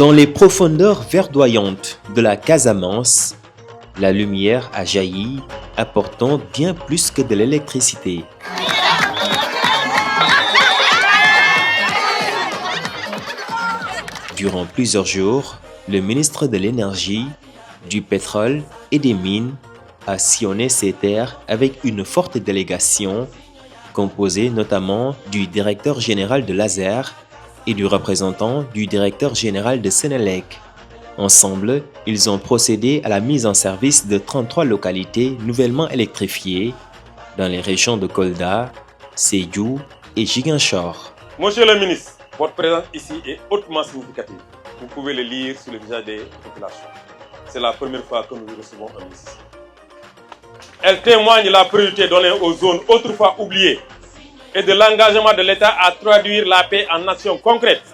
Dans les profondeurs verdoyantes de la Casamance, la lumière a jailli, apportant bien plus que de l'électricité. Durant plusieurs jours, le ministre de l'Énergie, du Pétrole et des Mines a sillonné ces terres avec une forte délégation, composée notamment du directeur général de l'ASER et du représentant du directeur général de Sénélec. Ensemble, ils ont procédé à la mise en service de 33 localités nouvellement électrifiées dans les régions de Kolda, Sédhiou et Ziguinchor. Monsieur le ministre, votre présence ici est hautement significative. Vous pouvez le lire sur le visage des populations. C'est la première fois que nous recevons un ministre. Elle témoigne de la priorité donnée aux zones autrefois oubliées et de l'engagement de l'État à traduire la paix en actions concrètes,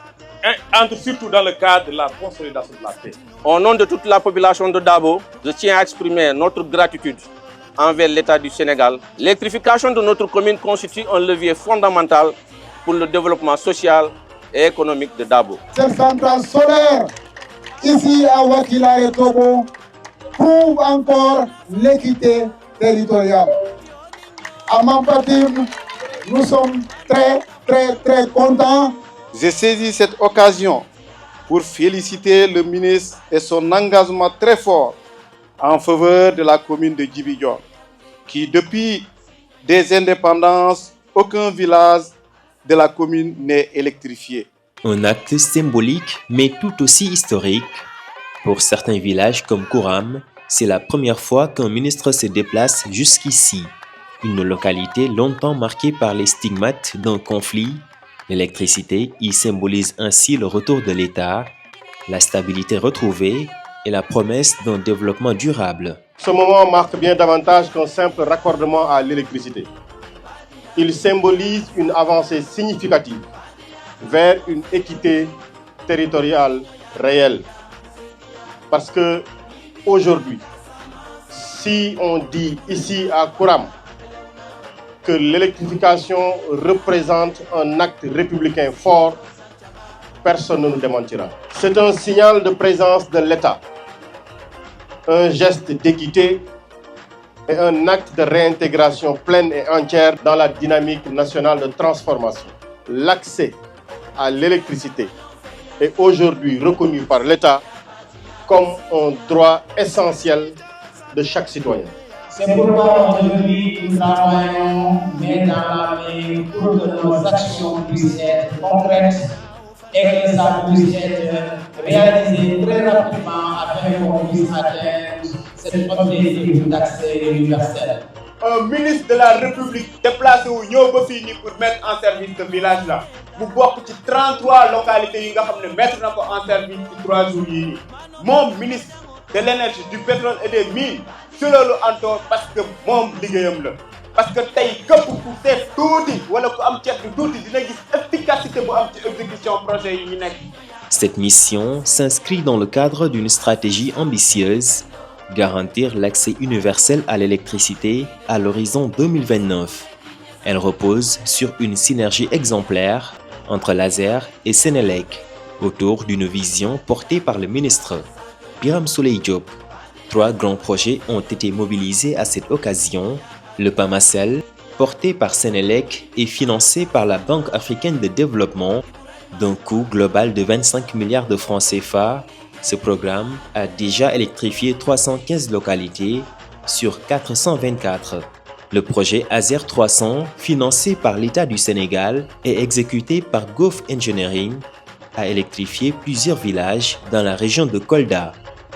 et entre surtout dans le cadre de la consolidation de la paix. Au nom de toute la population de Dabo, je tiens à exprimer notre gratitude envers l'État du Sénégal. L'électrification de notre commune constitue un levier fondamental pour le développement social et économique de Dabo. Cette centrale solaire, ici à Wakila et Togo, prouve encore l'équité territoriale. À Mampatim, nous sommes très contents. J'ai saisi cette occasion pour féliciter le ministre et son engagement très fort en faveur de la commune de Djibidior, qui depuis des indépendances, aucun village de la commune n'est électrifié. Un acte symbolique mais tout aussi historique. Pour certains villages comme Kouram, c'est la première fois qu'un ministre se déplace jusqu'ici. Une localité longtemps marquée par les stigmates d'un conflit. L'électricité y symbolise ainsi le retour de l'État, la stabilité retrouvée et la promesse d'un développement durable. Ce moment marque bien davantage qu'un simple raccordement à l'électricité. Il symbolise une avancée significative vers une équité territoriale réelle. Parce que aujourd'hui, si on dit ici à Kouram que l'électrification représente un acte républicain fort, personne ne nous démentira. C'est un signal de présence de l'État, un geste d'équité et un acte de réintégration pleine et entière dans la dynamique nationale de transformation. L'accès à l'électricité est aujourd'hui reconnu par l'État comme un droit essentiel de chaque citoyen. C'est pourquoi aujourd'hui nous travaillons main dans la main pour que nos actions puissent être concrètes et que ça puisse être réalisé très rapidement afin qu'on puisse atteindre cet objectif d'accès universel. Un ministre de la République déplacé wu ñëw ba fii nii pour mettre en service ce village là bu bokk ci 33 localités yi nga xam ne mettre na ko en service ci 3 jours yii nii moom ministre de l'énergie, du pétrole et des mines ci loolu anto parce que moom liggéeyam la parce que tey képp ku seet tuuti wala ku am ceeb tuuti dina gis efficacité bu am ci exécution projet yi ñu nekk. Cette mission s'inscrit dans le cadre d'une stratégie ambitieuse, garantir l'accès universel à l'électricité à l'horizon 2029. Elle repose sur une synergie exemplaire entre l'ASER et Sénélec, autour d'une vision portée par le ministre Birame Souleye Diop. 3 grands projets ont été mobilisés à cette occasion. Le PAMACEL, porté par Sénélec et financé par la Banque africaine de développement, d'un coût global de 25 milliards de francs CFA, ce programme a déjà électrifié 315 localités sur 424. Le projet ASER 300, financé par l'État du Sénégal et exécuté par Gulf Engineering, a électrifié plusieurs villages dans la région de Kolda.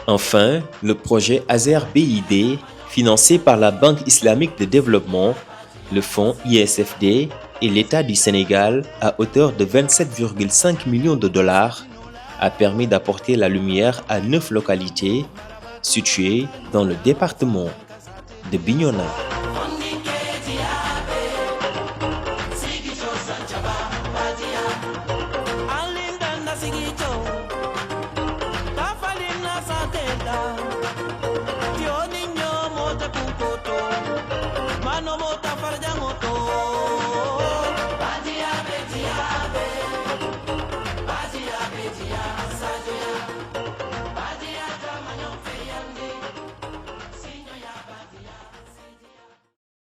Enfin, le projet ASER BID, financé par la Banque islamique de développement, le fonds ISFD et l'État du Sénégal à hauteur de 27,5 millions de dollars, a permis d'apporter la lumière à 9 localités situées dans le département de Bignona. Mano mota farja